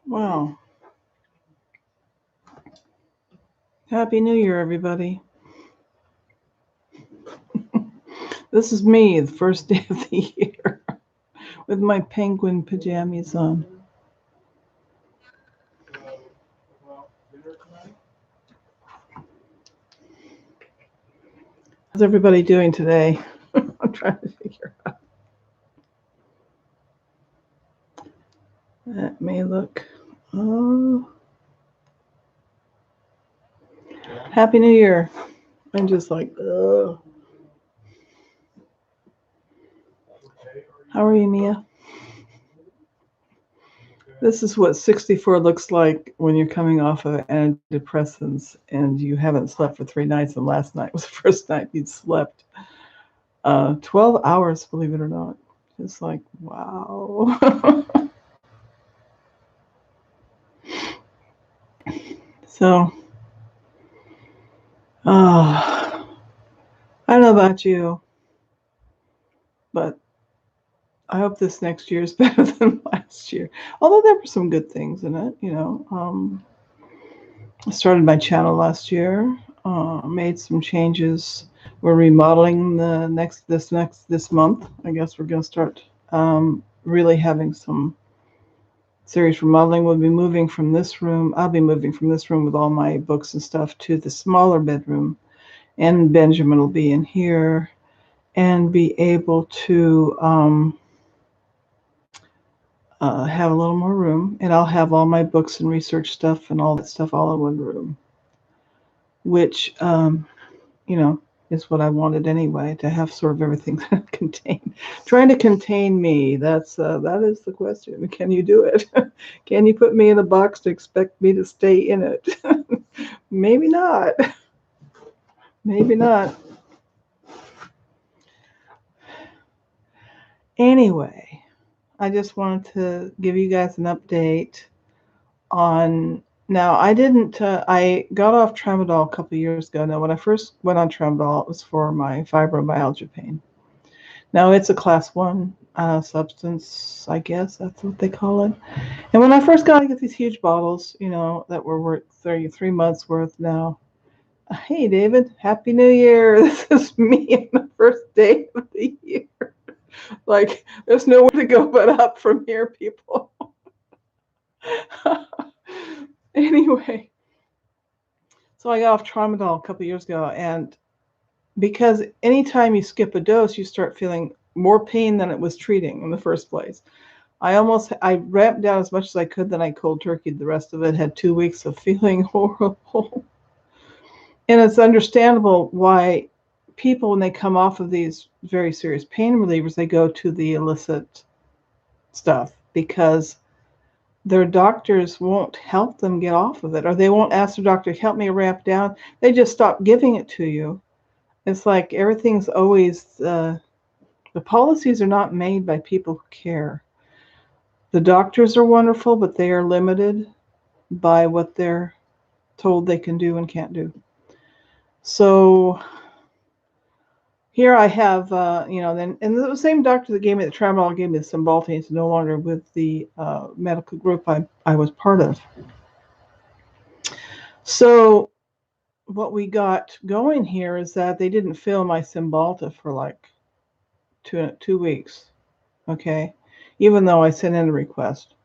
Well, Happy New Year, everybody. This is me, the first day of the year, with my penguin pajamas on. How's everybody doing today? I'm trying to figure out. Let me look. Oh, Happy New Year. I'm just like, ugh. How are you, Mia? This is what 64 looks like when you're coming off of antidepressants and you haven't slept for 3 nights, and last night was the first night you'd slept 12 hours, believe it or not. Just like, wow. So, I don't know about you, but I hope this next year is better than last year. Although there were some good things in it, you know. I started my channel last year, made some changes. We're remodeling this month. I guess we're going to start really having some serious remodeling. We'll be moving from this room. I'll be moving from this room with all my books and stuff to the smaller bedroom, and Benjamin will be in here and be able to have a little more room, and I'll have all my books and research stuff and all that stuff all in one room, which you know, is what I wanted anyway, to have sort of everything contained. Trying to contain me, that is the question. Can you do it? Can you put me in a box to expect me to stay in it? Maybe not. Maybe not. Anyway, I just wanted to give you guys an update on. Now, I didn't. I got off tramadol a couple of years ago. Now, when I first went on tramadol, it was for my fibromyalgia pain. Now, it's a class 1 substance, I guess that's what they call it. And when I first got, I get these huge bottles, you know, that were worth 33 months worth now. Hey, David, Happy New Year. This is me on the first day of the year. Like, there's nowhere to go but up from here, people. Anyway, so I got off tramadol a couple of years ago, and because anytime you skip a dose, you start feeling more pain than it was treating in the first place. I ramped down as much as I could, then I cold turkeyed the rest of it, had 2 weeks of feeling horrible. And it's understandable why people, when they come off of these very serious pain relievers, they go to the illicit stuff, because their doctors won't help them get off of it, or they won't ask their doctor, help me ramp down. They just stop giving it to you. It's like everything's always, the policies are not made by people who care. The doctors are wonderful, but they are limited by what they're told they can do and can't do. So here I have, then, and the same doctor that gave me the tramadol gave me the Cymbalta is no longer with the medical group I was part of. So what we got going here is that they didn't fill my Cymbalta for like two weeks, okay, even though I sent in a request.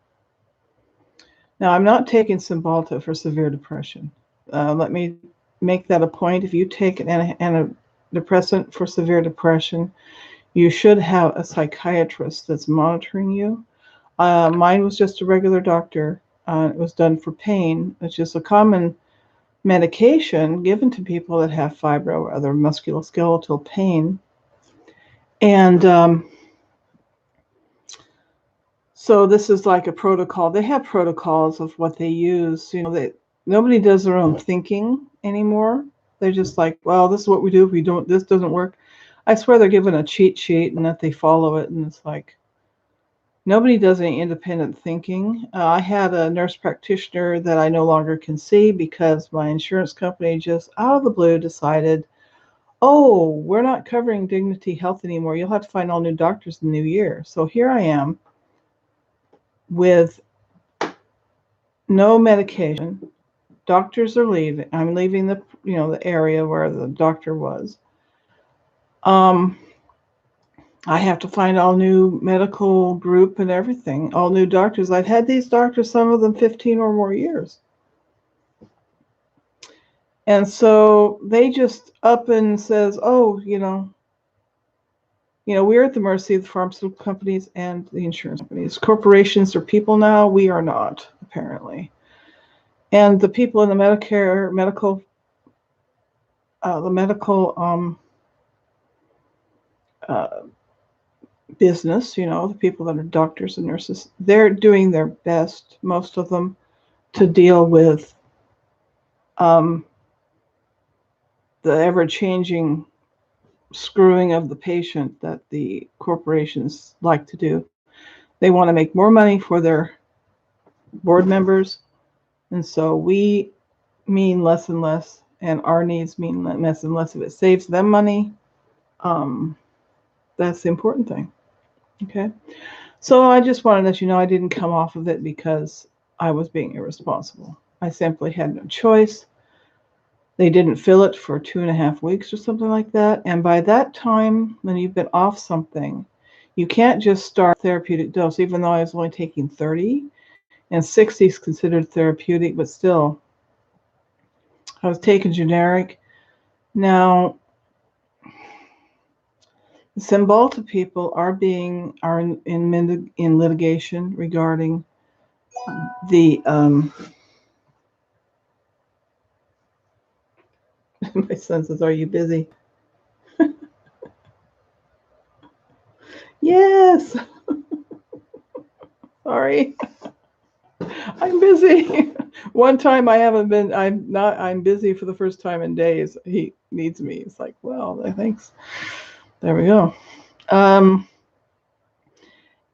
Now, I'm not taking Cymbalta for severe depression. Let me make that a point. If you take an antidepressant for severe depression, you should have a psychiatrist that's monitoring you. Mine was just a regular doctor. It was done for pain, which is a common medication given to people that have fibro or other musculoskeletal pain. And so this is like a protocol. They have protocols of what they use. You know, nobody does their own thinking anymore. They're just like, well, this is what we do. If we don't, this doesn't work. I swear they're given a cheat sheet and that they follow it. And it's like, nobody does any independent thinking. I had a nurse practitioner that I no longer can see because my insurance company just out of the blue decided, oh, we're not covering Dignity Health anymore. You'll have to find all new doctors in the new year. So here I am with no medication. Doctors are leaving. I'm leaving the area where the doctor was. Um, I have to find all new medical group and everything, all new doctors. I've had these doctors, some of them 15 or more years. And so they just up and says, oh, we're at the mercy of the pharmaceutical companies and the insurance companies. Corporations are people now. We are not, apparently. And the people in the medical uh, business, the people that are doctors and nurses, they're doing their best, most of them, to deal with um, the ever-changing screwing of the patient that the corporations like to do. They want to make more money for their board members, and so we mean less and less, and our needs mean less and less. If it saves them money, that's the important thing. Okay, so I just wanted to let you know I didn't come off of it because I was being irresponsible. I simply had no choice. They didn't fill it for 2.5 weeks or something like that. And by that time, when you've been off something, you can't just start therapeutic dose, even though I was only taking 30, and 60 is considered therapeutic, but still, I was taking generic. Now, the Cymbalta people are in litigation regarding the my son says, "Are you busy?" Yes. Sorry. I'm busy. One time I haven't been, I'm busy for the first time in days. He needs me. It's like, well, thanks. There we go. Um,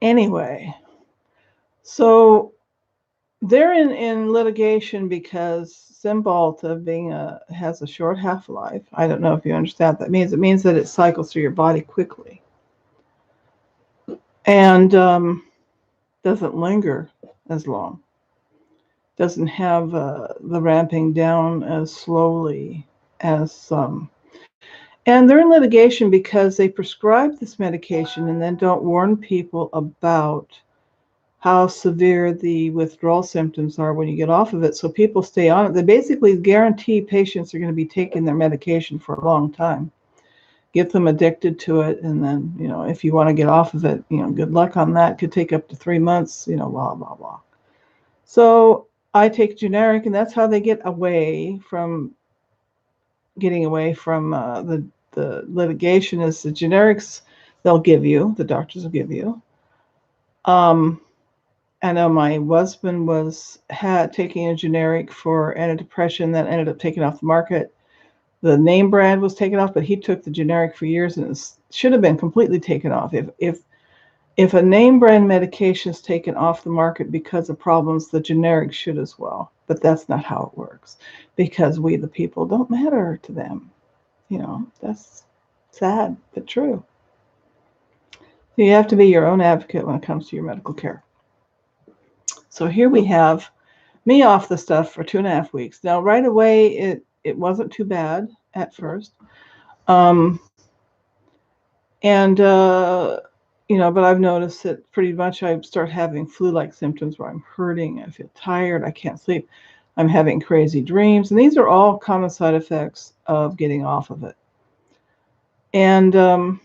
anyway, so they're in litigation because Cymbalta has a short half-life. I don't know if you understand what that means. It means that it cycles through your body quickly and doesn't linger as long. Doesn't have the ramping down as slowly as some. And they're in litigation because they prescribe this medication and then don't warn people about how severe the withdrawal symptoms are when you get off of it. So people stay on it. They basically guarantee patients are going to be taking their medication for a long time, get them addicted to it. And then, if you want to get off of it, good luck on that. Could take up to 3 months, blah, blah, blah. So I take generic, and that's how they get away from the litigation. Is the generics they'll give you, the doctors will give you. I know my husband had taking a generic for antidepressant that ended up taken off the market. The name brand was taken off, but he took the generic for years, and it should have been completely taken off. If a name brand medication is taken off the market because of problems, the generic should as well. But that's not how it works, because we, the people, don't matter to them. That's sad, but true. So you have to be your own advocate when it comes to your medical care. So here we have me off the stuff for 2.5 weeks. Now, right away, it wasn't too bad at first. But I've noticed that pretty much I start having flu-like symptoms where I'm hurting, I feel tired, I can't sleep, I'm having crazy dreams, and these are all common side effects of getting off of it. And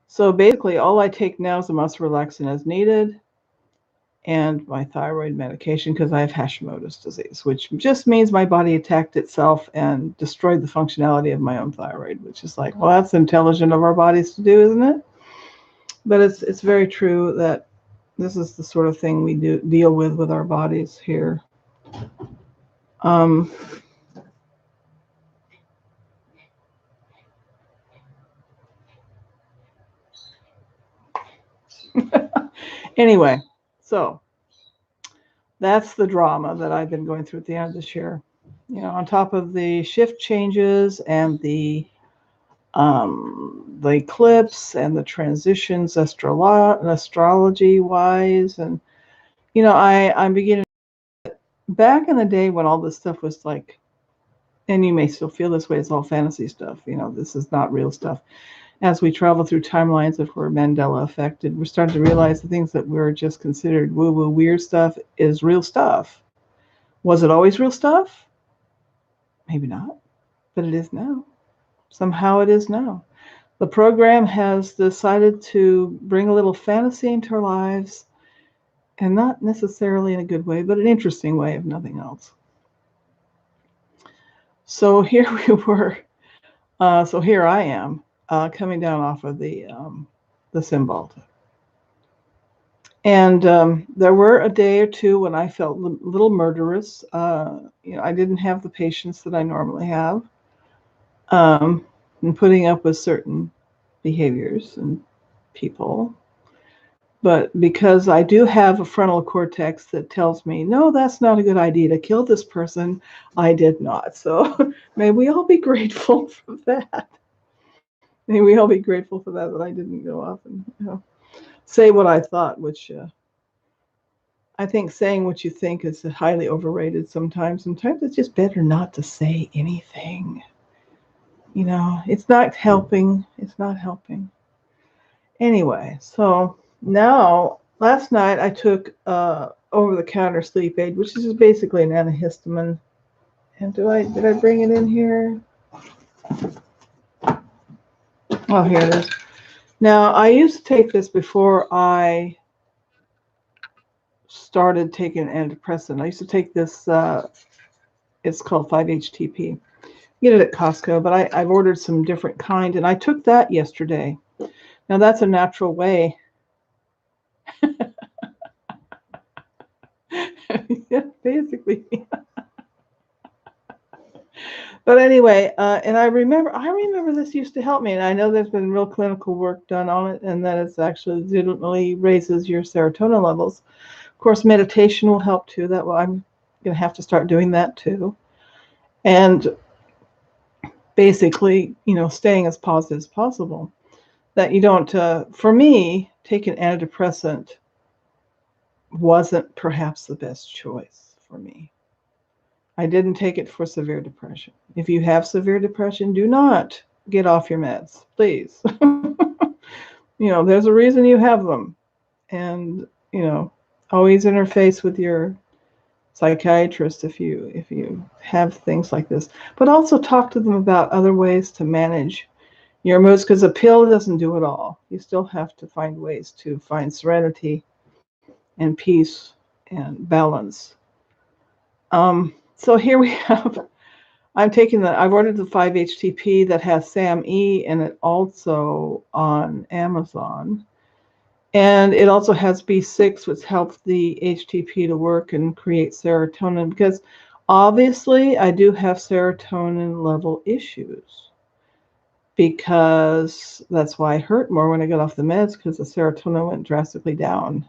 so basically all I take now is a muscle relaxant as needed and my thyroid medication because I have Hashimoto's disease, which just means my body attacked itself and destroyed the functionality of my own thyroid, which is like, well, that's intelligent of our bodies to do, isn't it? But it's very true that this is the sort of thing we deal with our bodies here. Anyway, so that's the drama that I've been going through at the end of this year. On top of the shift changes and the eclipse and the transitions astrology wise, and I'm beginning back in the day when all this stuff was like, and you may still feel this way, it's all fantasy stuff. This is not real stuff. As we travel through timelines, if we're Mandela affected, we're starting to realize the things that were just considered woo-woo weird stuff is real stuff. Was it always real stuff? Maybe not, but it is now. Somehow it is now. The program has decided to bring a little fantasy into our lives, and not necessarily in a good way, but an interesting way, if nothing else. So here we were. So here I am, coming down off of the Cymbalta. And there were a day or two when I felt a little murderous. I didn't have the patience that I normally have, in putting up with certain behaviors and people. But because I do have a frontal cortex that tells me, no, that's not a good idea to kill this person, I did not. So may we all be grateful for that. May we all be grateful for that I didn't go off and say what I thought, which I think saying what you think is highly overrated sometimes. Sometimes it's just better not to say anything. It's not helping. It's not helping. Anyway, so now, last night I took over-the-counter sleep aid, which is basically an antihistamine. And did I bring it in here? Oh, here it is. Now, I used to take this before I started taking antidepressant. I used to take this, it's called 5-HTP. Get it at Costco, but I've ordered some different kind, and I took that yesterday. Now, that's a natural way. Yeah, basically. But anyway, and I remember this used to help me, and I know there's been real clinical work done on it, and that it's actually legitimately raises your serotonin levels. Of course, meditation will help too. I'm going to have to start doing that too, and basically, staying as positive as possible. That you don't. For me, taking antidepressant wasn't perhaps the best choice for me. I didn't take it for severe depression. If you have severe depression, do not get off your meds, please. There's a reason you have them. And, always interface with your psychiatrist if you have things like this. But also talk to them about other ways to manage your moods, because a pill doesn't do it all. You still have to find ways to find serenity and peace and balance. So here we have, I've ordered the 5-HTP that has SAMe in it also on Amazon. And it also has B6, which helps the HTP to work and create serotonin, because obviously I do have serotonin level issues, because that's why I hurt more when I got off the meds, because the serotonin went drastically down.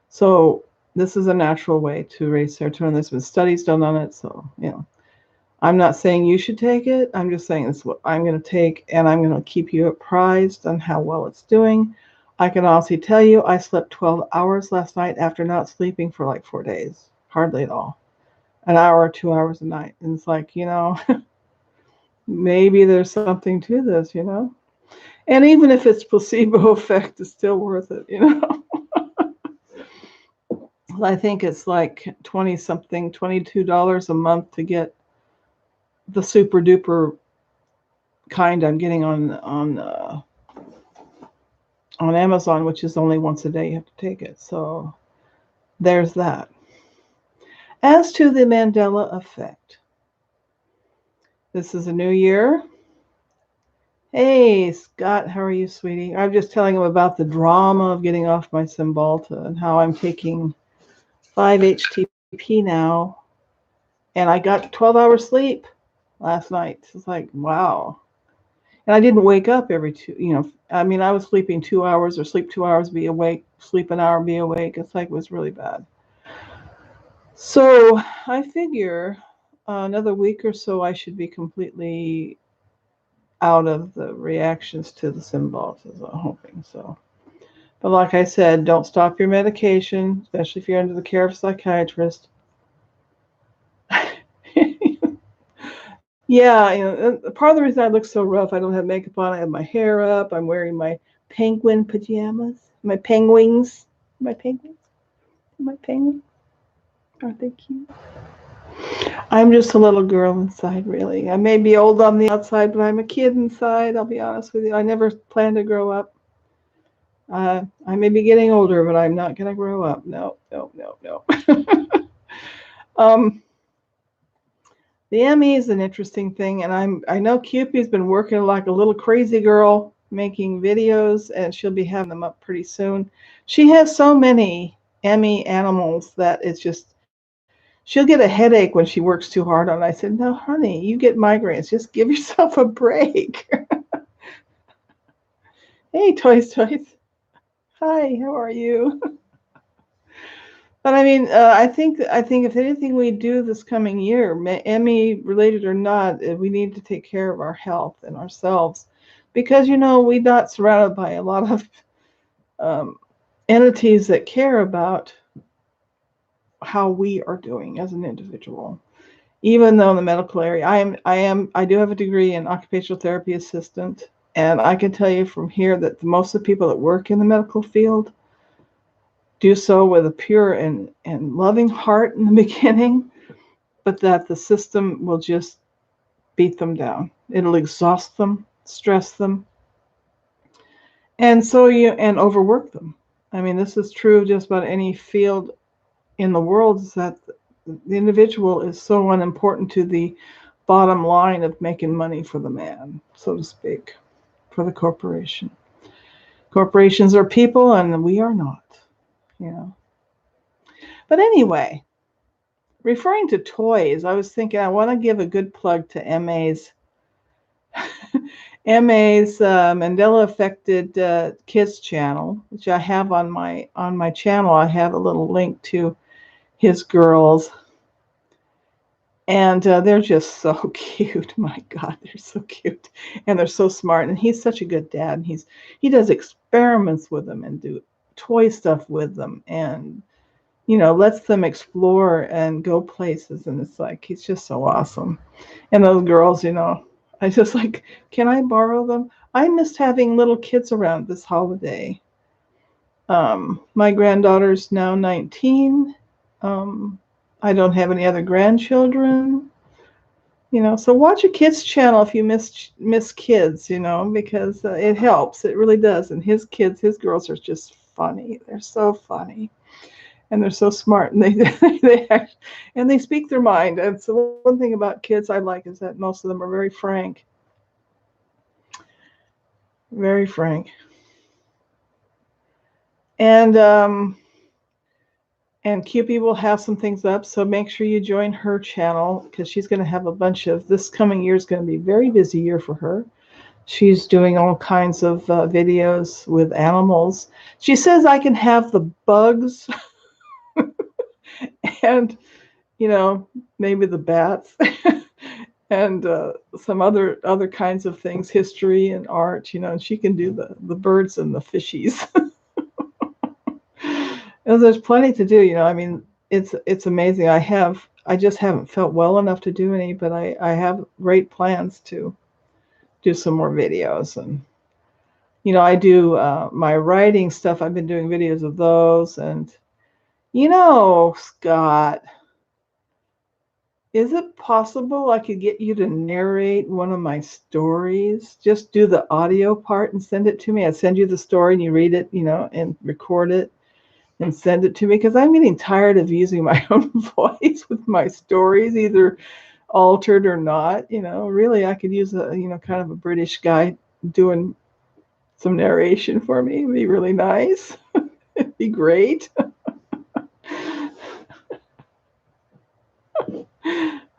So this is a natural way to raise serotonin. There's been studies done on it. So, I'm not saying you should take it. I'm just saying it's what I'm going to take, and I'm going to keep you apprised on how well it's doing. I can honestly tell you I slept 12 hours last night after not sleeping for like 4 days. Hardly at all. An hour or 2 hours a night. And it's like, maybe there's something to this, And even if it's placebo effect, it's still worth it, I think it's like $22 a month to get the super duper kind I'm getting on Amazon, which is only once a day you have to take it. So there's that. As to the Mandela effect, this is a new year. Hey, Scott, how are you, sweetie? I'm just telling him about the drama of getting off my Cymbalta and how I'm taking 5-HTP now. And I got 12 hours sleep last night. It's like, wow. And I didn't wake up every I was sleeping 2 hours, or sleep 2 hours, be awake, sleep an hour, be awake. It's like, it was really bad. So I figure Another week or so, I should be completely out of the reactions to the symbols, as I'm hoping so. But like I said, don't stop your medication, especially if you're under the care of a psychiatrist. Yeah, part of the reason I look so rough, I don't have makeup on, I have my hair up, I'm wearing my penguin pajamas, my penguins, my penguins, my penguins. Aren't they cute? I'm just a little girl inside, really. I may be old on the outside, but I'm a kid inside. I'll be honest with you. I never planned to grow up. I may be getting older, but I'm not going to grow up. No, no, no, no. um, the ME is an interesting thing, and I know Cupid's been working like a little crazy girl, making videos, and she'll be having them up pretty soon. She has so many ME animals that it's just she'll get a headache when she works too hard on it. I said, no, honey, you get migraines. Just give yourself a break. Hey, Toys, Toys. Hi, how are you? But I mean, I think if anything we do this coming year, ME related or not, we need to take care of our health and ourselves, because we're not surrounded by a lot of um, entities that care about how we are doing as an individual. Even though in the medical area, I do have a degree in occupational therapy assistant, and I can tell you from here that most of the people that work in the medical field do so with a pure and loving heart in the beginning, but that the system will just beat them down. It'll exhaust them, stress them, and overwork them. I mean, this is true of just about any field in the world, is that the individual is so unimportant to the bottom line of making money for the man, so to speak, for the corporation. Corporations are people, and we are not. But anyway, referring to toys, I was thinking I want to give a good plug to MA's Mandela Affected Kids channel, which I have on my channel. I have a little link to his girls, and they're just so cute. My God, they're so cute, and they're so smart. And he's such a good dad. And he does experiments with them and do toy stuff with them, and lets them explore and go places. And it's like, he's just so awesome. And those girls, I just like, can I borrow them? I missed having little kids around this holiday. My granddaughter's now 19. I don't have any other grandchildren. So watch a kids channel if you miss kids, because it helps. It really does. And his girls are just funny. They're so funny. And they're so smart, and they speak their mind. And so one thing about kids I like is that most of them are very frank, very frank. And Cupid will have some things up, so make sure you join her channel, because she's going to have a bunch of, this coming year is going to be a very busy year for her. She's doing all kinds of videos with animals. She says I can have the bugs and maybe the bats and some other kinds of things, history and art, and she can do the birds and the fishies. And there's plenty to do, I mean, it's amazing. I just haven't felt well enough to do any, but I have great plans to do some more videos. And I do my writing stuff. I've been doing videos of those. And Scott, is it possible I could get you to narrate one of my stories? Just do the audio part and send it to me. I'd send you the story and you read it, and record it and send it to me, because I'm getting tired of using my own voice with my stories, either altered or not. Really, I could use a, kind of a British guy doing some narration for me. It'd be really nice. It'd be great.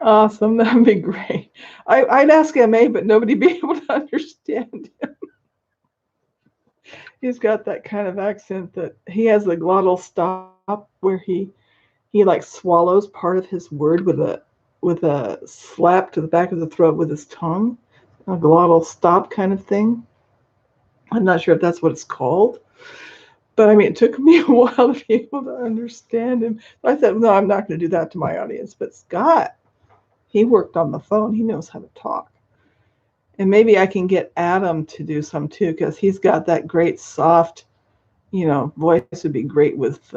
Awesome. That'd be great. I'd ask MA, but nobody'd be able to understand him. He's got that kind of accent that he has a glottal stop where he like swallows part of his word with a with a slap to the back of the throat with his tongue, a glottal stop kind of thing. I'm not sure if that's what it's called, but I mean, it took me a while to be able to understand him. So I said, no, I'm not going to do that to my audience. But Scott, he worked on the phone. He knows how to talk. And maybe I can get Adam to do some too, because he's got that great soft, voice would be great with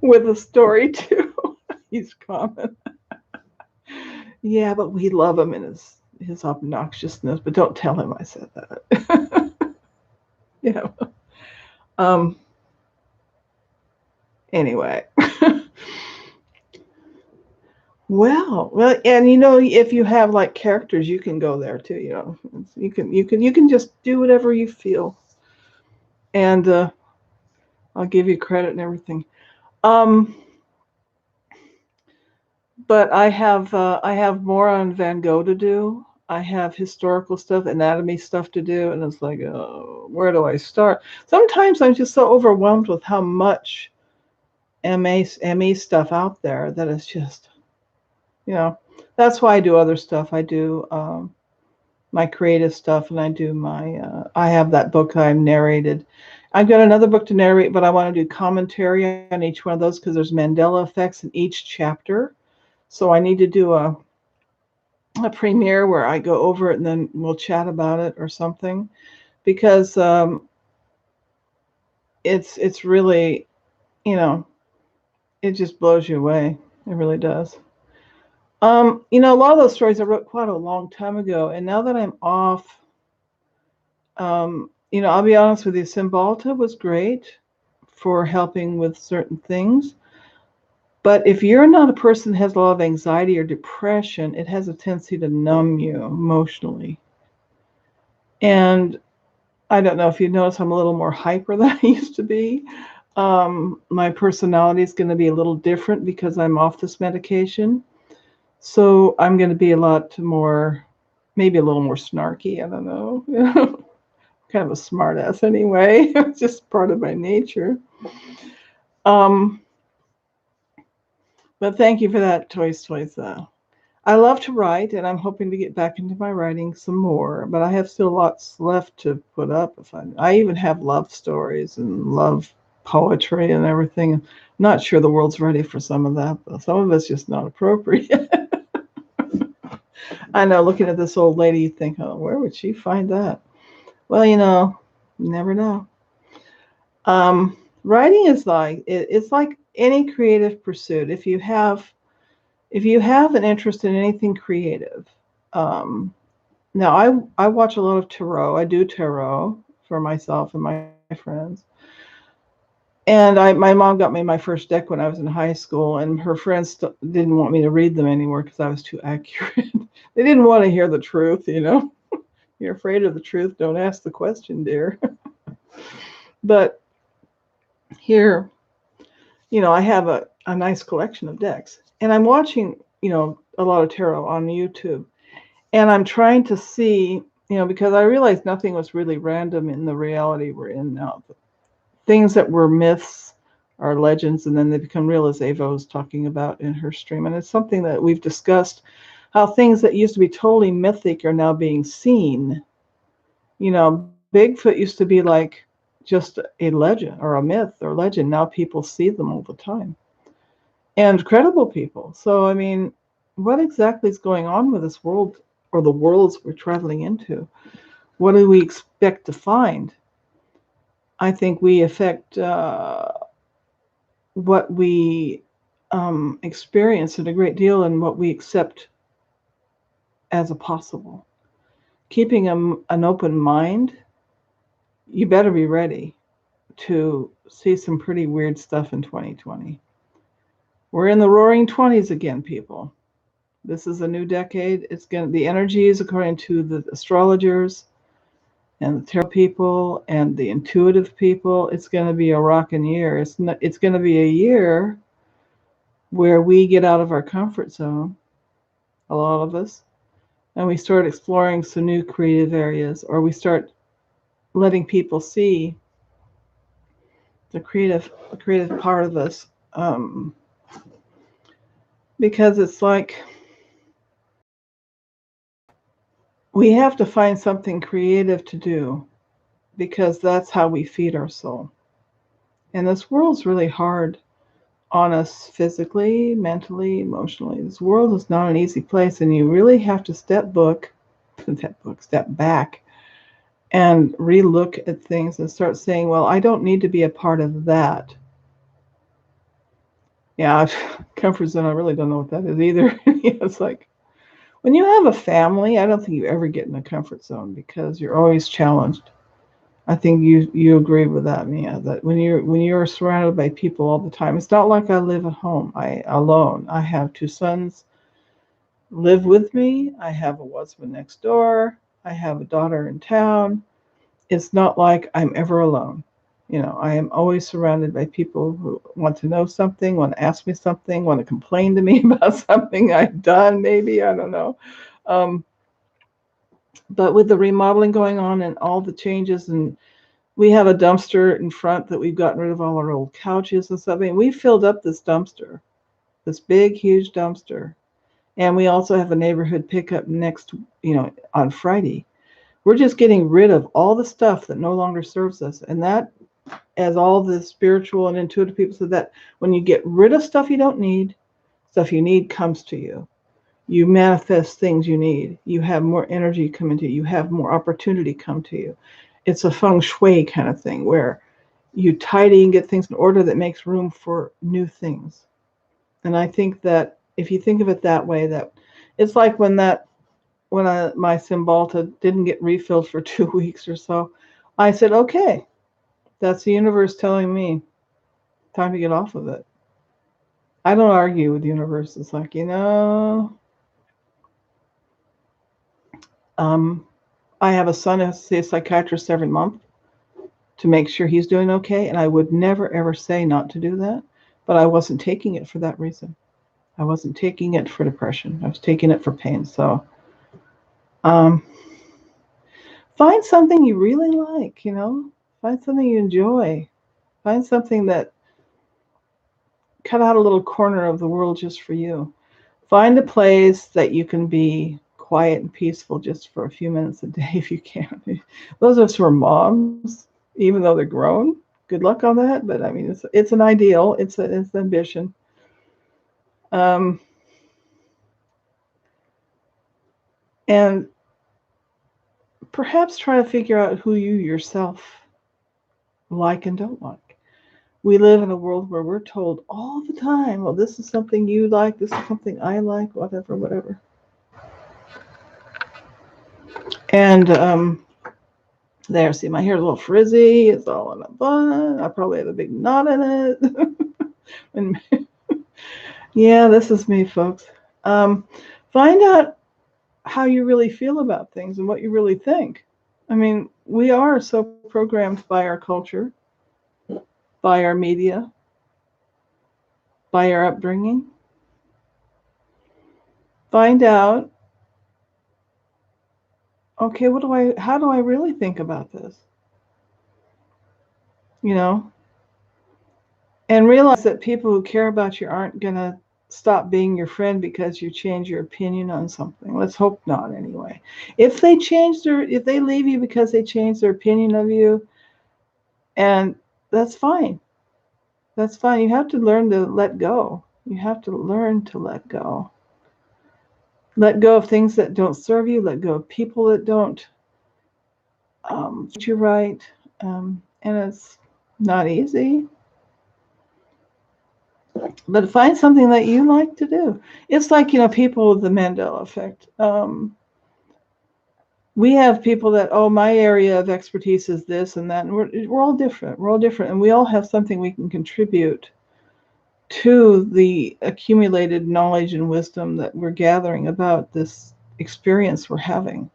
with a story too. He's common. Yeah, but we love him and his obnoxiousness. But don't tell him I said that. Yeah. Um. Anyway. Well, and if you have like characters, you can go there too. You can just do whatever you feel, and I'll give you credit and everything. Um, but I have more on Van Gogh to do. I have historical stuff, anatomy stuff to do, and it's like, where do I start? Sometimes I'm just so overwhelmed with how much ME stuff out there that it's just, that's why I do other stuff. I do my creative stuff, and I have that book I narrated. I've got another book to narrate, but I want to do commentary on each one of those because there's Mandela effects in each chapter. So I need to do a premiere where I go over it and then we'll chat about it or something, because it's really, it just blows you away. It really does. A lot of those stories I wrote quite a long time ago, and now that I'm off, I'll be honest with you, Cymbalta was great for helping with certain things. But if you're not a person that has a lot of anxiety or depression, it has a tendency to numb you emotionally. And I don't know if you notice, I'm a little more hyper than I used to be. My personality is going to be a little different because I'm off this medication. So I'm going to be a lot more, maybe a little more snarky. I don't know. Kind of a smart ass anyway. It's just part of my nature. But thank you for that, Toys. I love to write, and I'm hoping to get back into my writing some more. But I have still lots left to put up. I even have love stories and love poetry and everything. I'm not sure the world's ready for some of that, though. Some of it's just not appropriate. I know, looking at this old lady, you think, oh, where would she find that? Well, you never know. Writing is it's like any creative pursuit. If you have an interest in anything creative, now I watch a lot of tarot. I do tarot for myself and my friends. And my mom got me my first deck when I was in high school, and her friends didn't want me to read them anymore because I was too accurate. They didn't want to hear the truth, You're afraid of the truth, don't ask the question, dear. But here, I have a nice collection of decks, and I'm watching, a lot of tarot on YouTube, and I'm trying to see, because I realized nothing was really random in the reality we're in now. Things that were myths are legends, and then they become real, as Ava was talking about in her stream. And it's something that we've discussed, how things that used to be totally mythic are now being seen. Bigfoot used to be like just a legend or a myth or legend. Now people see them all the time, and credible people. So, I mean, what exactly is going on with this world, or the worlds we're traveling into? What do we expect to find? I think we affect what we experience in a great deal, and what we accept as a possible. Keeping an open mind, you better be ready to see some pretty weird stuff in 2020. We're in the roaring 20s again, people. This is a new decade. The energies, according to the astrologers and the tarot people and the intuitive people, it's going to be a rocking year. It's going to be a year where we get out of our comfort zone, a lot of us, and we start exploring some new creative areas, or we start letting people see the creative part of us. because it's like we have to find something creative to do because that's how we feed our soul. And this world's really hard on us physically, mentally, emotionally. This world is not an easy place, and you really have to step back and relook at things and start saying, well, I don't need to be a part of that. Yeah, comfort zone, I really don't know what that is either. It's like when you have a family, I don't think you ever get in a comfort zone because you're always challenged. I think you agree with that, Mia, that when you're surrounded by people all the time, it's not like I live at home. I alone. I have two sons live with me. I have a husband next door. I have a daughter in town. It's not like I'm ever alone. I am always surrounded by people who want to know something, want to ask me something, want to complain to me about something I've done, maybe, I don't know. Um, but with the remodeling going on and all the changes, and we have a dumpster in front that we've gotten rid of all our old couches and stuff. I mean, we filled up this dumpster, this big, huge dumpster. And we also have a neighborhood pickup next, on Friday. We're just getting rid of all the stuff that no longer serves us. And that, as all the spiritual and intuitive people said, that when you get rid of stuff you don't need, stuff you need comes to you. You manifest things you need. You have more energy coming to you. You have more opportunity come to you. It's a feng shui kind of thing where you tidy and get things in order that makes room for new things. And I think that if you think of it that way, that it's like my Cymbalta didn't get refilled for 2 weeks or so, I said, okay, that's the universe telling me time to get off of it. I don't argue with the universe. It's like, I have a son who has to see a psychiatrist every month to make sure he's doing okay, and I would never ever say not to do that, but I wasn't taking it for that reason. I wasn't taking it for depression. I was taking it for pain. So um, find something you really like, find something you enjoy. Find something that cut out a little corner of the world just for you. Find a place that you can be quiet and peaceful just for a few minutes a day if you can. Those of us who are moms, even though they're grown, good luck on that. But I mean, it's an ideal. It's an ambition. Um, and perhaps try to figure out who you yourself like and don't like. We live in a world where we're told all the time, well, this is something you like, this is something I like, whatever, whatever. And there, see, my hair's a little frizzy. It's all in a bun. I probably have a big knot in it. And yeah, this is me, folks. Find out how you really feel about things and what you really think. I mean, we are so programmed by our culture, by our media, by our upbringing. Find out, okay, how do I really think about this? You know, and realize that people who care about you aren't going to stop being your friend because you change your opinion on something. Let's hope not, anyway. If they leave you because they change their opinion of you, and that's fine. That's fine. You have to learn to let go. You have to learn to let go. Let go of things that don't serve you. Let go of people that don't treat you right. And it's not easy. But find something that you like to do. It's like, people with the Mandela effect. We have people that, oh, my area of expertise is this and that. And we're all different. We're all different. And we all have something we can contribute to the accumulated knowledge and wisdom that we're gathering about this experience we're having.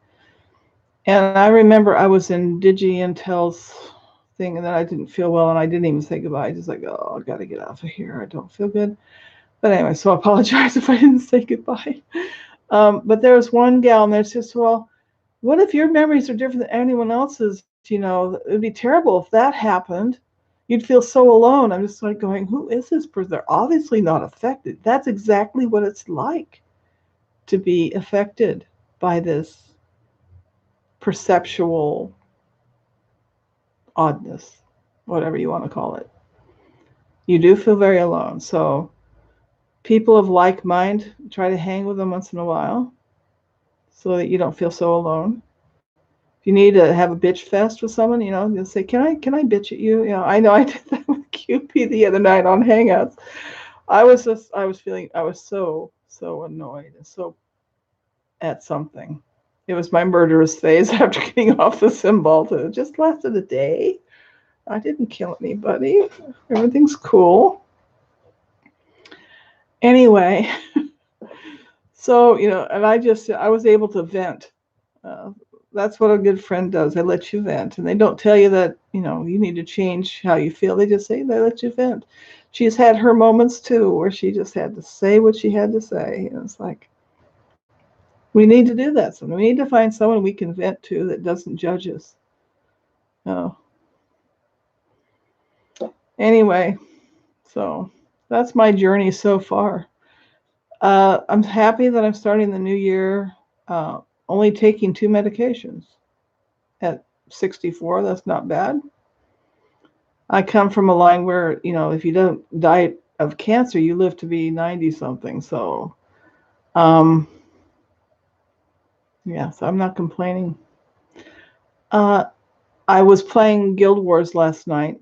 And I remember I was in Digi Intel's thing, and then I didn't feel well, and I didn't even say goodbye. I just like, oh, I got to get off of here. I don't feel good. But anyway, so I apologize if I didn't say goodbye. But there was one gal, and there says, well, what if your memories are different than anyone else's? It would be terrible if that happened. You'd feel so alone. I'm just like going, who is this person? They're obviously not affected. That's exactly what it's like to be affected by this perceptual oddness, whatever you want to call it. You do feel very alone. So people of like mind, try to hang with them once in a while so that you don't feel so alone. If you need to have a bitch fest with someone, you'll say, can I bitch at you? I know I did that with QP the other night on Hangouts. I was so annoyed and so at something. It was my murderous phase after getting off the cymbal. It just lasted a day. I didn't kill anybody. Everything's cool. Anyway, so, and I was able to vent. Uh, that's what a good friend does. They let you vent. And they don't tell you that, you need to change how you feel. They just say they let you vent. She's had her moments too, where she just had to say what she had to say. And it's like, we need to do that. So we need to find someone we can vent to that doesn't judge us. Anyway, so that's my journey so far. I'm happy that I'm starting the new year only taking 2 medications at 64. That's not bad. I come from a line where, if you don't die of cancer, you live to be 90 something. So, yeah, so I'm not complaining. I was playing Guild Wars last night,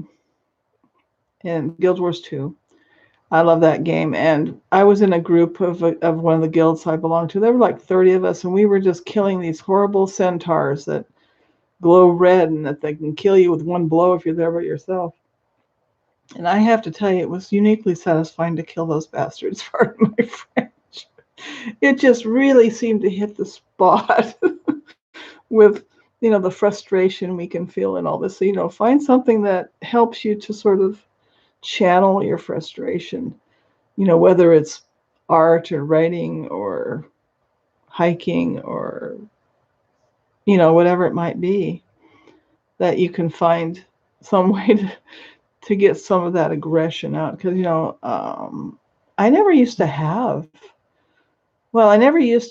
and Guild Wars 2. I love that game. And I was in a group of one of the guilds I belong to. There were like 30 of us, and we were just killing these horrible centaurs that glow red and that they can kill you with one blow if you're there by yourself. And I have to tell you, it was uniquely satisfying to kill those bastards, pardon my French. It just really seemed to hit the spot with, the frustration we can feel in all this. So, find something that helps you to sort of channel your frustration, whether it's art or writing or hiking or, whatever it might be, that you can find some way to get some of that aggression out. Because, I never used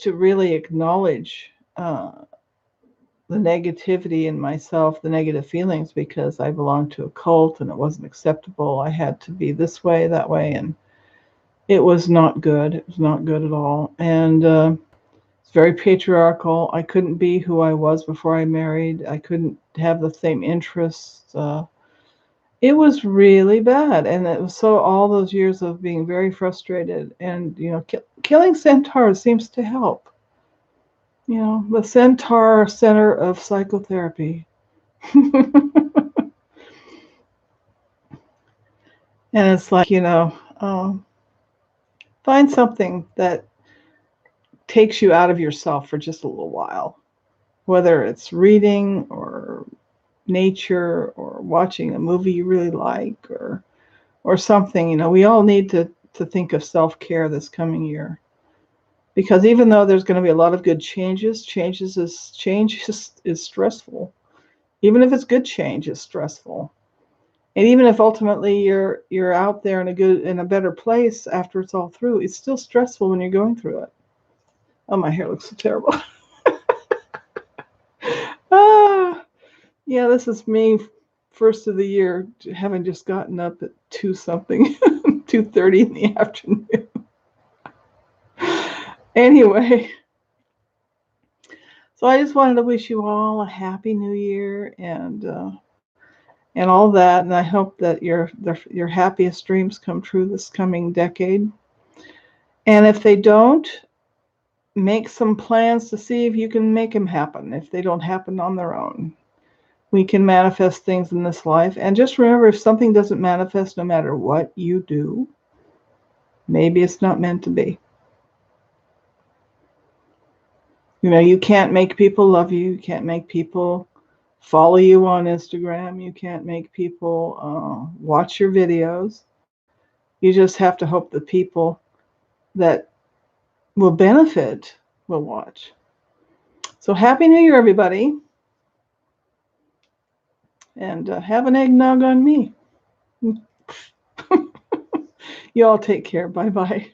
to really acknowledge the negativity in myself, the negative feelings, because I belonged to a cult and it wasn't acceptable. I had to be this way, that way, and it was not good. It was not good at all. And it's very patriarchal. I couldn't be who I was before I married. I couldn't have the same interests. It was really bad. And it was so all those years of being very frustrated. And, killing centaurs seems to help. The Centaur Center of Psychotherapy. And it's like, find something that takes you out of yourself for just a little while, whether it's reading or nature or watching a movie you really like or something. We all need to think of self-care this coming year. Because even though there's going to be a lot of good changes, change is stressful. Even if it's good change, it's stressful. And even if ultimately you're out there in a better place after it's all through, it's still stressful when you're going through it. Oh, my hair looks so terrible. Yeah, this is me first of the year, having just gotten up at 2-something, 2:30 in the afternoon. Anyway, so I just wanted to wish you all a happy new year and all that, and I hope that your happiest dreams come true this coming decade. And if they don't, make some plans to see if you can make them happen, if they don't happen on their own. We can manifest things in this life. And just remember, if something doesn't manifest, no matter what you do, maybe it's not meant to be. You can't make people love you. You can't make people follow you on Instagram. You can't make people watch your videos. You just have to hope the people that will benefit will watch. So Happy New Year, everybody. And have an eggnog on me. You all take care. Bye bye.